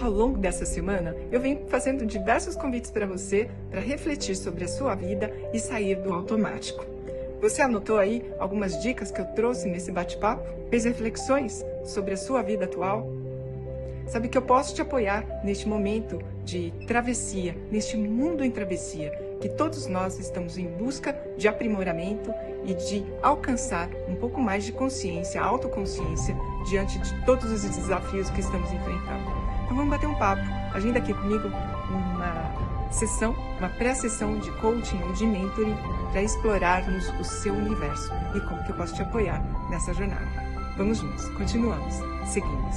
Ao longo dessa semana, eu venho fazendo diversos convites para você para refletir sobre a sua vida e sair do automático. Você anotou aí algumas dicas que eu trouxe nesse bate-papo? Fez reflexões sobre a sua vida atual? Sabe que eu posso te apoiar neste momento de travessia, neste mundo em travessia, que todos nós estamos em busca de aprimoramento e de alcançar um pouco mais de consciência, autoconsciência, diante de todos os desafios que estamos enfrentando. Então vamos bater um papo. Agenda aqui comigo uma pré-sessão de coaching ou de mentoring para explorarmos o seu universo e como que eu posso te apoiar nessa jornada. Vamos juntos, continuamos, seguimos.